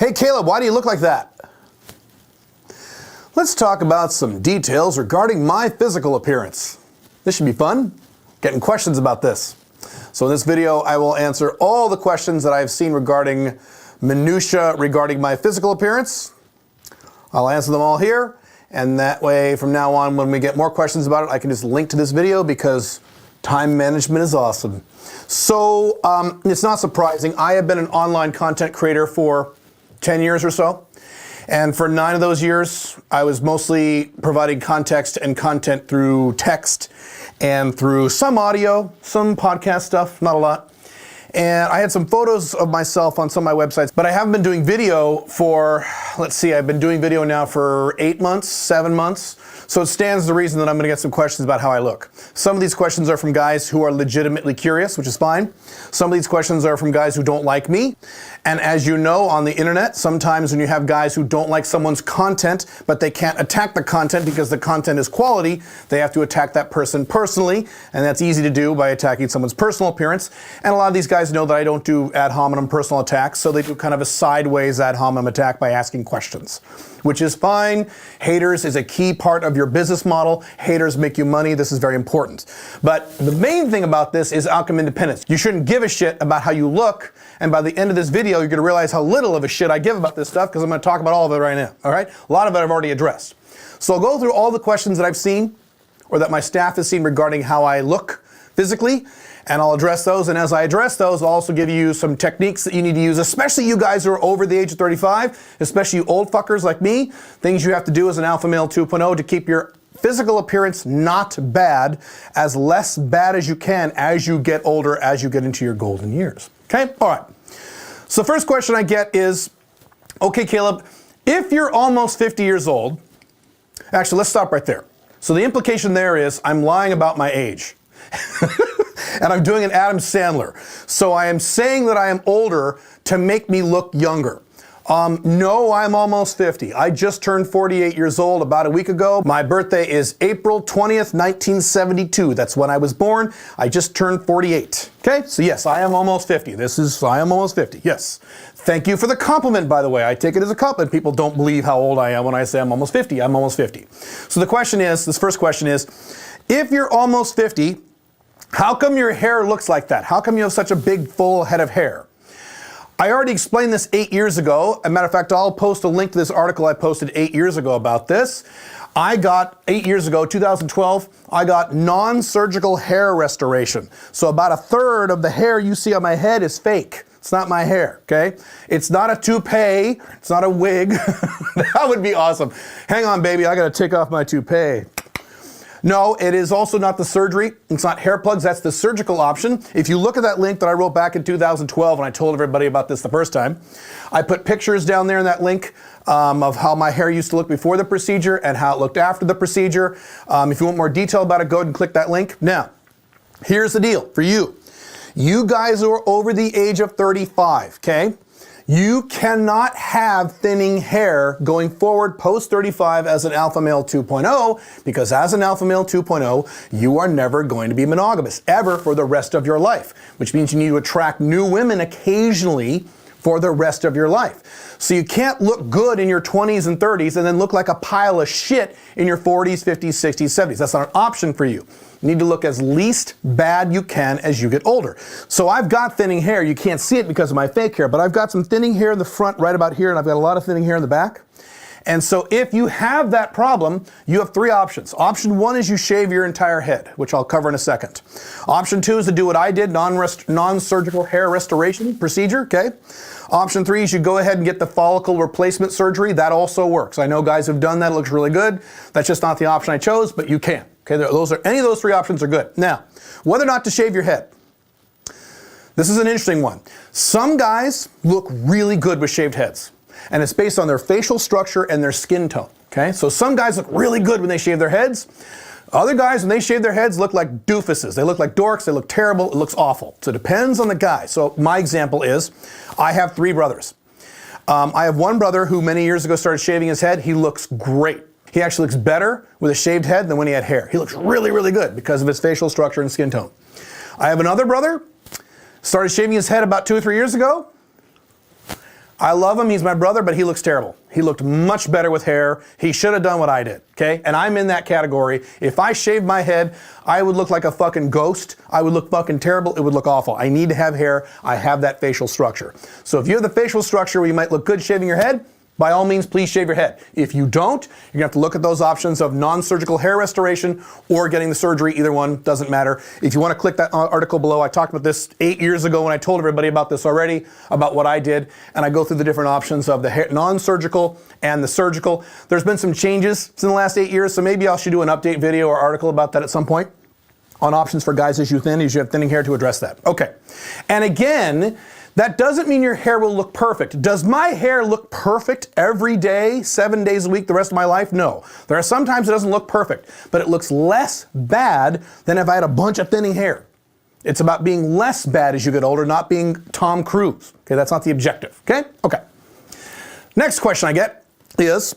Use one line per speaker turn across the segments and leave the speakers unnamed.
Hey Caleb, why do you look like that? Let's talk about some details regarding my physical appearance. This should be fun, getting questions about this. So in this video, I will answer all the questions that I've seen regarding minutia regarding my physical appearance. I'll answer them all here, and that way from now on when we get more questions about it, I can just link to this video because time management is awesome. So it's not surprising. I have been an online content creator for 10 years or so. And for 9 of those years, I was mostly providing context and content through text and through some audio, some podcast stuff, not a lot. And I had some photos of myself on some of my websites, but I haven't been doing video for, let's see, I've been doing video now for 8 months, 7 months. So it stands to reason that I'm going to get some questions about how I look. Some of these questions are from guys who are legitimately curious, which is fine. Some of these questions are from guys who don't like me. And as you know, on the internet, sometimes when you have guys who don't like someone's content, but they can't attack the content because the content is quality, they have to attack that person personally. And that's easy to do by attacking someone's personal appearance. And a lot of these guys know that I don't do ad hominem personal attacks, so they do kind of a sideways ad hominem attack by asking questions, which is fine. Haters is a key part of your business model. Haters make you money. This is very important. But the main thing about this is outcome independence. You shouldn't give a shit about how you look, and by the end of this video, you're gonna realize how little of a shit I give about this stuff because I'm gonna talk about all of it right now, all right? A lot of it I've already addressed. So I'll go through all the questions that I've seen or that my staff has seen regarding how I look physically, and I'll address those. And as I address those, I'll also give you some techniques that you need to use, especially you guys who are over the age of 35, especially you old fuckers like me, things you have to do as an alpha male 2.0 to keep your physical appearance not bad, as less bad as you can as you get older, as you get into your golden years. Okay, all right. So first question I get is, okay, Caleb, if you're almost 50 years old, actually, let's stop right there. So the implication there is I'm lying about my age. And I'm doing an Adam Sandler. So I am saying that I am older to make me look younger. No, I'm almost 50. I just turned 48 years old about a week ago. My birthday is April 20th, 1972. That's when I was born. I just turned 48. Okay, so yes, I am almost 50. I am almost 50, yes. Thank you for the compliment, by the way. I take it as a compliment. People don't believe how old I am when I say I'm almost 50. I'm almost 50. So the question is, this first question is, if you're almost 50, how come your hair looks like that? How come you have such a big, full head of hair? I already explained this 8 years ago. As a matter of fact, I'll post a link to this article I posted 8 years ago about this. I got, 8 years ago, 2012, I got non-surgical hair restoration. So about a third of the hair you see on my head is fake. It's not my hair, okay? It's not a toupee. It's not a wig. That would be awesome. Hang on, baby. I got to take off my toupee. No, it is also not the surgery. It's not hair plugs. That's the surgical option. If you look at that link that I wrote back in 2012, and I told everybody about this the first time, I put pictures down there in that link of how my hair used to look before the procedure and how it looked after the procedure. If you want more detail about it, go ahead and click that link. Now, here's the deal for you. You guys who are over the age of 35, okay? You cannot have thinning hair going forward post 35 as an alpha male 2.0, because as an alpha male 2.0, you are never going to be monogamous ever for the rest of your life, which means you need to attract new women occasionally for the rest of your life. So you can't look good in your 20s and 30s and then look like a pile of shit in your 40s, 50s, 60s, 70s. That's not an option for you. You need to look as least bad you can as you get older. So I've got thinning hair. You can't see it because of my fake hair, but I've got some thinning hair in the front right about here, and I've got a lot of thinning hair in the back. And so if you have that problem, you have 3 options. Option 1 is you shave your entire head, which I'll cover in a second. Option 2 is to do what I did, non-surgical hair restoration procedure, okay? Option 3 is you go ahead and get the follicle replacement surgery. That also works. I know guys who've done that. It looks really good. That's just not the option I chose, but you can. Okay, any of those 3 options are good. Now, whether or not to shave your head. This is an interesting one. Some guys look really good with shaved heads, and it's based on their facial structure and their skin tone. Okay, so some guys look really good when they shave their heads. Other guys, when they shave their heads, look like doofuses. They look like dorks. They look terrible. It looks awful. So it depends on the guy. So my example is, I have 3 brothers. I have one brother who many years ago started shaving his head. He looks great. He actually looks better with a shaved head than when he had hair. He looks really, really good because of his facial structure and skin tone. I have another brother, started shaving his head about 2 or 3 years ago. I love him, he's my brother, but he looks terrible. He looked much better with hair. He should have done what I did, okay? And I'm in that category. If I shaved my head, I would look like a fucking ghost. I would look fucking terrible. It would look awful. I need to have hair. I have that facial structure. So if you have the facial structure where you might look good shaving your head, by all means, please shave your head. If you don't, you're gonna have to look at those options of non-surgical hair restoration or getting the surgery. Either one, doesn't matter. If you wanna click that article below, I talked about this 8 years ago when I told everybody about this already, about what I did, and I go through the different options of the non-surgical and the surgical. There's been some changes in the last 8 years, so maybe I should do an update video or article about that at some point on options for guys as you have thinning hair to address that. Okay, and again, that doesn't mean your hair will look perfect. Does my hair look perfect every day, 7 days a week, the rest of my life? No. There are some times it doesn't look perfect, but it looks less bad than if I had a bunch of thinning hair. It's about being less bad as you get older, not being Tom Cruise. Okay, that's not the objective, okay? Okay. Next question I get is,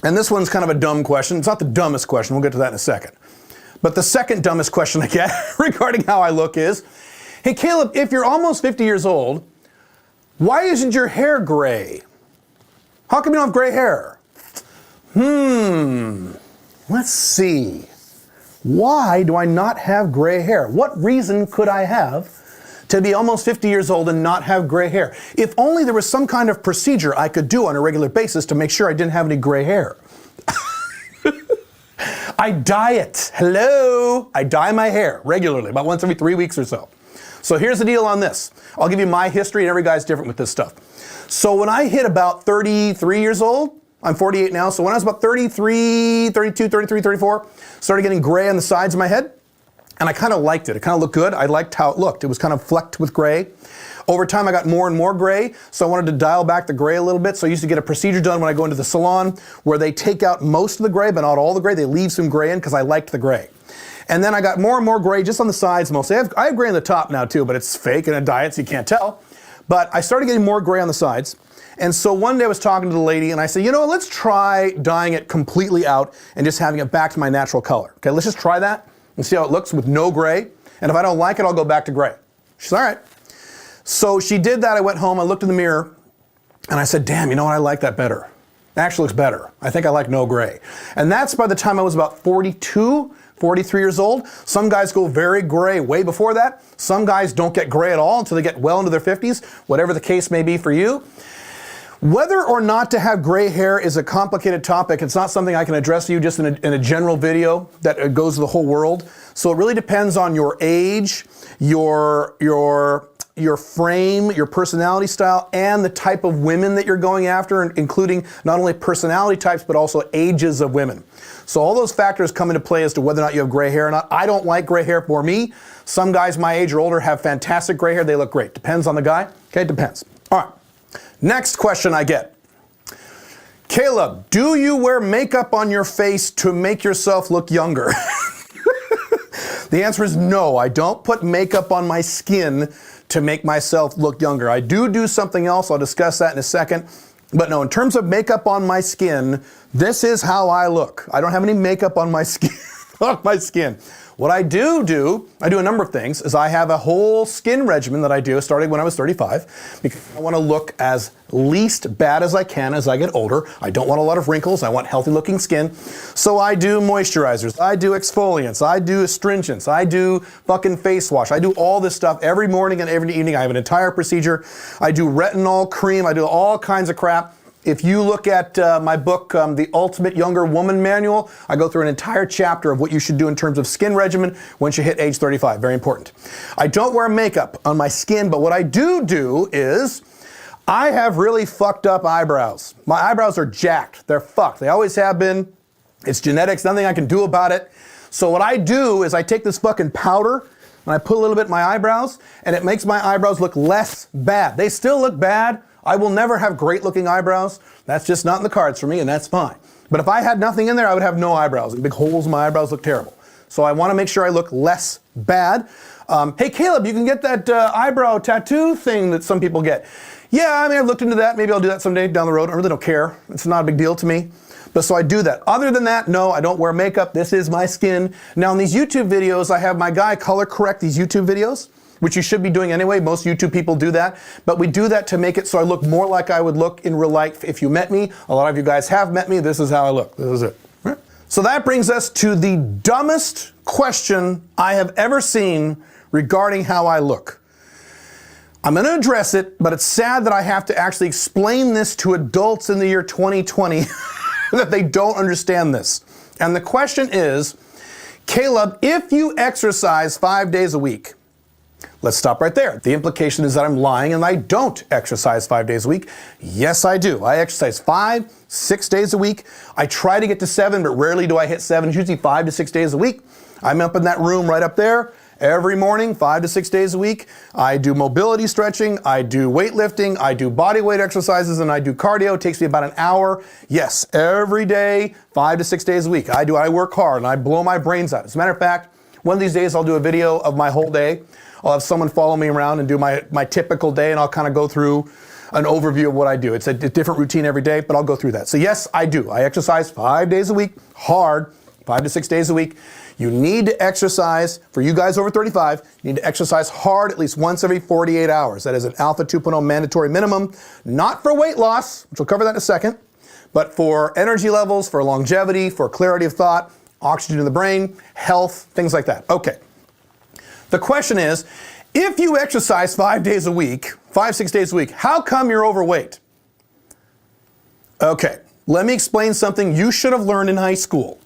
and this one's kind of a dumb question. It's not the dumbest question. We'll get to that in a second. But the second dumbest question I get regarding how I look is, hey, Caleb, if you're almost 50 years old, why isn't your hair gray? How come you don't have gray hair? Let's see. Why do I not have gray hair? What reason could I have to be almost 50 years old and not have gray hair? If only there was some kind of procedure I could do on a regular basis to make sure I didn't have any gray hair. I dye it. Hello? I dye my hair regularly, about once every 3 weeks or so. So here's the deal on this. I'll give you my history, and every guy's different with this stuff. So when I hit about 33 years old, I'm 48 now, so when I was about 33, 32, 33, 34, started getting gray on the sides of my head, and I kind of liked it. It kind of looked good. I liked how it looked. It was kind of flecked with gray. Over time, I got more and more gray, so I wanted to dial back the gray a little bit. So I used to get a procedure done when I go into the salon where they take out most of the gray, but not all the gray. They leave some gray in because I liked the gray. And then I got more and more gray just on the sides mostly. I have gray on the top now too, but it's fake and a dye it, so you can't tell. But I started getting more gray on the sides. And so one day I was talking to the lady and I said, you know what, let's try dyeing it completely out and just having it back to my natural color. Okay, let's just try that and see how it looks with no gray. And if I don't like it, I'll go back to gray. She said, all right. So she did that. I went home, I looked in the mirror, and I said, damn, you know what, I like that better. It actually looks better. I think I like no gray. And that's by the time I was about 42, 43 years old. Some guys go very gray way before that. Some guys don't get gray at all until they get well into their 50s, whatever the case may be for you. Whether or not to have gray hair is a complicated topic. It's not something I can address to you just in a general video that goes to the whole world. So it really depends on your age, your frame, your personality style, and the type of women that you're going after, including not only personality types, but also ages of women. So all those factors come into play as to whether or not you have gray hair or not. I don't like gray hair for me. Some guys my age or older have fantastic gray hair. They look great. Depends on the guy. Okay, it depends. All right. Next question I get. Caleb, do you wear makeup on your face to make yourself look younger? The answer is no. I don't put makeup on my skin to make myself look younger. I do something else. I'll discuss that in a second. But no, in terms of makeup on my skin, this is how I look. I don't have any makeup on my skin. What I do a number of things, is I have a whole skin regimen that I do starting when I was 35, because I want to look as least bad as I can as I get older. I don't want a lot of wrinkles. I want healthy looking skin. So I do moisturizers, I do exfoliants, I do astringents, I do fucking face wash. I do all this stuff every morning and every evening. I have an entire procedure. I do retinol cream. I do all kinds of crap. If you look at my book, The Ultimate Younger Woman Manual, I go through an entire chapter of what you should do in terms of skin regimen once you hit age 35. Very important. I don't wear makeup on my skin, but what I do is I have really fucked up eyebrows. My eyebrows are jacked. They're fucked. They always have been. It's genetics. Nothing I can do about it. So what I do is I take this fucking powder and I put a little bit in my eyebrows, and it makes my eyebrows look less bad. They still look bad. I will never have great looking eyebrows. That's just not in the cards for me, and that's fine. But if I had nothing in there, I would have no eyebrows. And big holes in my eyebrows look terrible. So I want to make sure I look less bad. Hey Caleb, you can get that eyebrow tattoo thing that some people get. Yeah, I mean, I've looked into that. Maybe I'll do that someday down the road. I really don't care. It's not a big deal to me. But so I do that. Other than that, no, I don't wear makeup. This is my skin. Now in these YouTube videos, I have my guy color correct these YouTube videos, which you should be doing anyway. Most YouTube people do that. But we do that to make it so I look more like I would look in real life if you met me. A lot of you guys have met me. This is how I look. This is it. Right? So that brings us to the dumbest question I have ever seen regarding how I look. I'm going to address it, but it's sad that I have to actually explain this to adults in the year 2020 that they don't understand this. And the question is, Caleb, if you exercise 5 days a week, let's stop right there. The implication is that I'm lying and I don't exercise 5 days a week. Yes, I do. I exercise 5, 6 days a week. I try to get to 7, but rarely do I hit 7. It's usually 5 to 6 days a week. I'm up in that room right up there. Every morning, 5 to 6 days a week, I do mobility stretching, I do weightlifting, I do body weight exercises, and I do cardio. It takes me about an hour. Yes, every day, 5 to 6 days a week. I work hard and I blow my brains out. As a matter of fact, one of these days I'll do a video of my whole day. I'll have someone follow me around and do my typical day, and I'll kind of go through an overview of what I do. It's a different routine every day, but I'll go through that. So yes, I do. I exercise 5 days a week, hard, 5 to 6 days a week. You need to exercise, for you guys over 35, you need to exercise hard at least once every 48 hours. That is an Alpha 2.0 mandatory minimum, not for weight loss, which we'll cover that in a second, but for energy levels, for longevity, for clarity of thought, oxygen in the brain, health, things like that. Okay. The question is, if you exercise 5 days a week, 5, 6 days a week, how come you're overweight? Okay, let me explain something you should have learned in high school.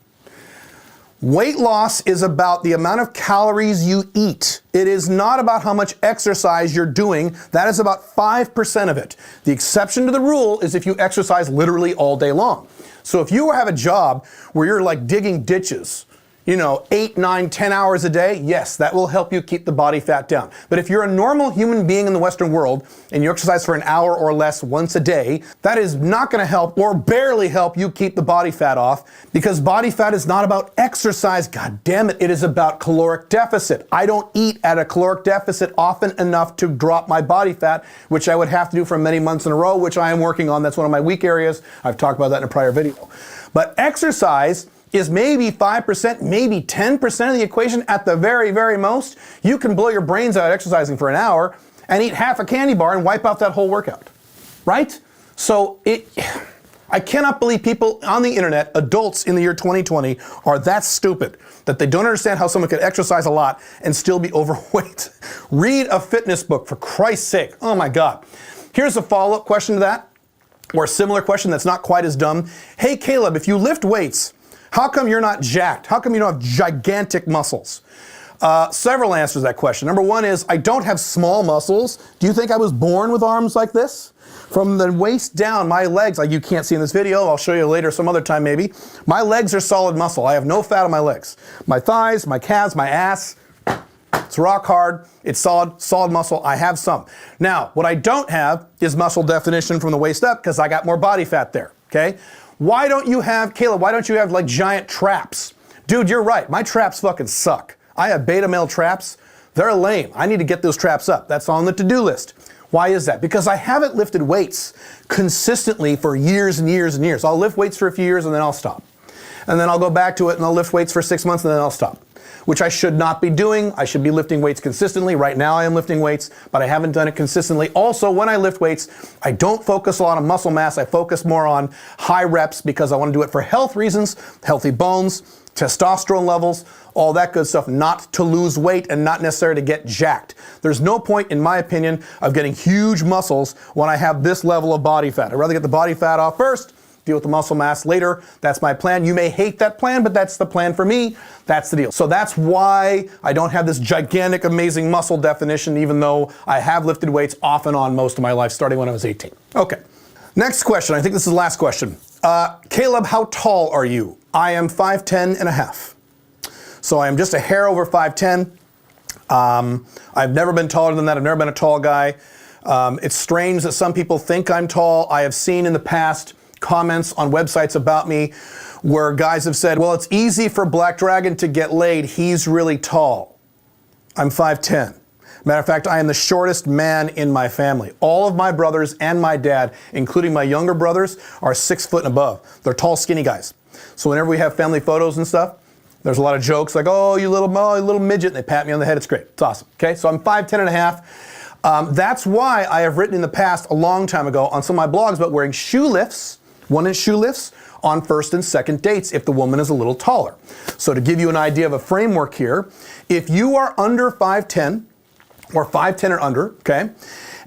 Weight loss is about the amount of calories you eat. It is not about how much exercise you're doing. That is about 5% of it. The exception to the rule is if you exercise literally all day long. So if you have a job where you're like digging ditches, 8, 9, 10 hours a day, yes, that will help you keep the body fat down. But if you're a normal human being in the Western world and you exercise for an hour or less once a day, that is not going to help or barely help you keep the body fat off, because body fat is not about exercise. God damn it, it is about caloric deficit. I don't eat at a caloric deficit often enough to drop my body fat, which I would have to do for many months in a row, which I am working on. That's one of my weak areas. I've talked about that in a prior video. But exercise is maybe 5%, maybe 10% of the equation at the very, very most. You can blow your brains out exercising for an hour and eat half a candy bar and wipe out that whole workout, right? So I cannot believe people on the internet, adults in the year 2020, are that stupid that they don't understand how someone could exercise a lot and still be overweight. Read a fitness book, for Christ's sake. Oh my God. Here's a follow-up question to that, or a similar question that's not quite as dumb. Hey Caleb, if you lift weights, how come you're not jacked? How come you don't have gigantic muscles? Several answers to that question. Number one is, I don't have small muscles. Do you think I was born with arms like this? From the waist down, my legs, like you can't see in this video, I'll show you later some other time maybe, my legs are solid muscle. I have no fat on my legs. My thighs, my calves, my ass, it's rock hard, it's solid muscle. I have some. Now, what I don't have is muscle definition from the waist up, because I got more body fat there, okay? Why don't you have, Caleb, why don't you have like giant traps? Dude, you're right. My traps fucking suck. I have beta male traps. They're lame. I need to get those traps up. That's on the to-do list. Why is that? Because I haven't lifted weights consistently for years and years and years. I'll lift weights for a few years and then I'll stop. And then I'll go back to it and I'll lift weights for 6 months and then I'll stop, which I should not be doing. I should be lifting weights consistently. Right now I am lifting weights, but I haven't done it consistently. Also, when I lift weights, I don't focus a lot on muscle mass. I focus more on high reps because I want to do it for health reasons, healthy bones, testosterone levels, all that good stuff, not to lose weight and not necessarily to get jacked. There's no point, in my opinion, of getting huge muscles when I have this level of body fat. I'd rather get the body fat off first, deal with the muscle mass later. That's my plan. You may hate that plan, but that's the plan for me. That's the deal. So that's why I don't have this gigantic, amazing muscle definition, even though I have lifted weights off and on most of my life, starting when I was 18. Okay. Next question. I think this is the last question. Caleb, how tall are you? I am 5'10 and a half. So I am just a hair over 5'10. I've never been taller than that. I've never been a tall guy. It's strange that some people think I'm tall. I have seen in the past comments on websites about me where guys have said, well, it's easy for Black Dragon to get laid. He's really tall. I'm 5'10. Matter of fact, I am the shortest man in my family. All of my brothers and my dad, including my younger brothers, are 6 foot and above. They're tall, skinny guys. So whenever we have family photos and stuff, There's a lot of jokes like, oh, you little midget, and they pat me on the head. It's great. It's awesome. Okay, so I'm 5'10" and a half. That's why I have written in the past, a long time ago, on some of my blogs about wearing shoe lifts, 1-inch shoe lifts, on first and second dates if the woman is a little taller. So to give you an idea of a framework here, if you are under 5'10", or 5'10" or under, okay,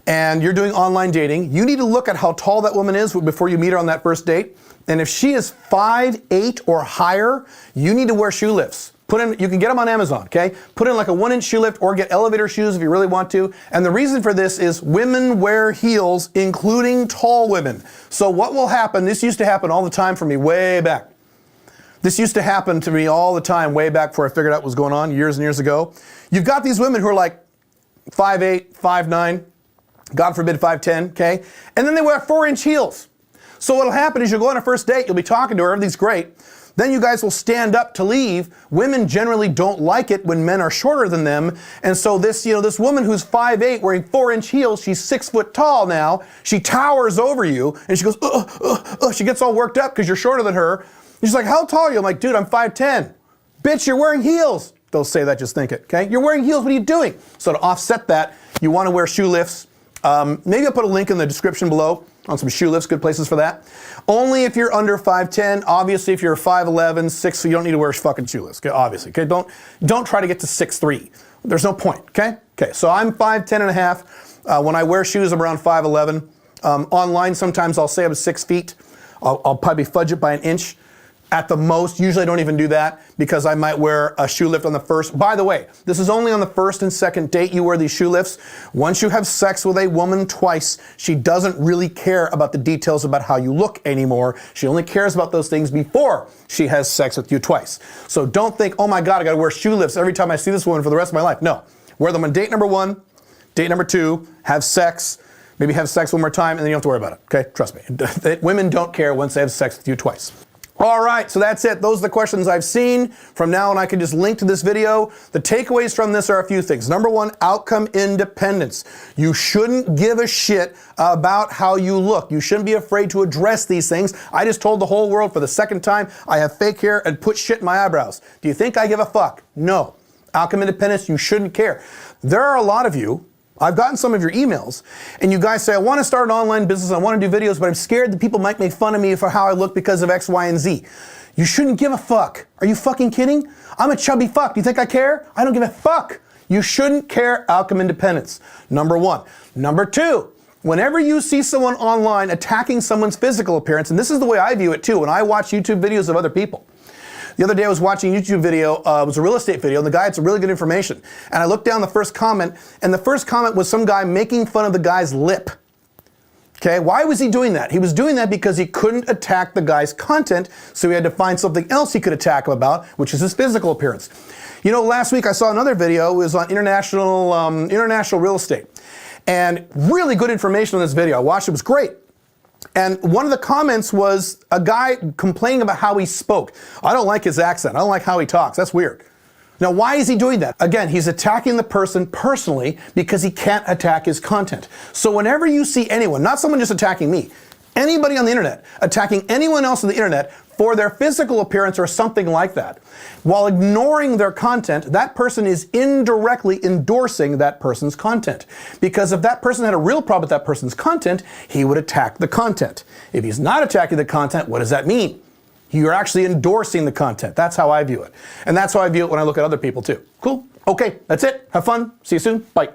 and you're doing online dating, you need to look at how tall that woman is before you meet her on that first date. And if she is 5'8" or higher, you need to wear shoe lifts. You can get them on Amazon, okay? Put in like a 1-inch shoe lift or get elevator shoes if you really want to. And the reason for this is women wear heels, including tall women. So what will happen, this used to happen all the time for me way back. This used to happen to me all the time way back before I figured out what was going on years and years ago. You've got these women who are like 5'8", 5'9", God forbid 5'10", okay? And then they wear 4-inch heels. So what'll happen is you'll go on a first date, you'll be talking to her, everything's great. Then you guys will stand up to leave. Women generally don't like it when men are shorter than them. And so this woman who's 5'8", wearing 4-inch heels, she's 6 foot tall now. She towers over you and she goes, she gets all worked up because you're shorter than her. And she's like, how tall are you? I'm like, dude, I'm 5'10". Bitch, you're wearing heels. Don't say that, just think it, okay? You're wearing heels, what are you doing? So to offset that, you want to wear shoe lifts. Maybe I'll put a link in the description below on some shoe lifts, good places for that. Only if you're under 5'10". Obviously, if you're 5'11", 6, you don't need to wear fucking shoe lifts, okay? Obviously, okay? Don't try to get to 6'3". There's no point, okay? Okay, so I'm 5'10" and a half. When I wear shoes, I'm around 5'11". Online, sometimes I'll say I'm 6 feet. I'll probably fudge it by an inch at the most. Usually I don't even do that because I might wear a shoe lift on the first. By the way, this is only on the first and second date you wear these shoe lifts. Once you have sex with a woman twice, she doesn't really care about the details about how you look anymore. She only cares about those things before she has sex with you twice. So don't think, oh my God, I gotta wear shoe lifts every time I see this woman for the rest of my life. No, wear them on date number 1, date number 2, have sex, maybe have sex one more time, and then you don't have to worry about it, okay? Trust me. Women don't care once they have sex with you twice. All right, so that's it. Those are the questions I've seen. From now on, I can just link to this video. The takeaways from this are a few things. Number 1, outcome independence. You shouldn't give a shit about how you look. You shouldn't be afraid to address these things. I just told the whole world for the second time I have fake hair and put shit in my eyebrows. Do you think I give a fuck? No. Outcome independence, you shouldn't care. There are a lot of you, I've gotten some of your emails, and you guys say, I want to start an online business, I want to do videos, but I'm scared that people might make fun of me for how I look because of X, Y, and Z. You shouldn't give a fuck. Are you fucking kidding? I'm a chubby fuck. Do you think I care? I don't give a fuck. You shouldn't care. Outcome independence. Number 1. Number 2, whenever you see someone online attacking someone's physical appearance, and this is the way I view it too, when I watch YouTube videos of other people. The other day I was watching a YouTube video, it was a real estate video, and the guy had some really good information. And I looked down the first comment, and the first comment was some guy making fun of the guy's lip. Okay, why was he doing that? He was doing that because he couldn't attack the guy's content, so he had to find something else he could attack him about, which is his physical appearance. You know, last week I saw another video, it was on international real estate. And really good information on this video. I watched it, it was great. And one of the comments was a guy complaining about how he spoke. I don't like his accent. I don't like how he talks. That's weird. Now, why is he doing that? Again, he's attacking the person personally because he can't attack his content. So whenever you see anyone, not someone just attacking me, anybody on the internet attacking anyone else on the internet for their physical appearance or something like that, while ignoring their content, that person is indirectly endorsing that person's content. Because if that person had a real problem with that person's content, he would attack the content. If he's not attacking the content, what does that mean? You're actually endorsing the content. That's how I view it. And that's how I view it when I look at other people too. Cool? Okay, that's it. Have fun. See you soon. Bye.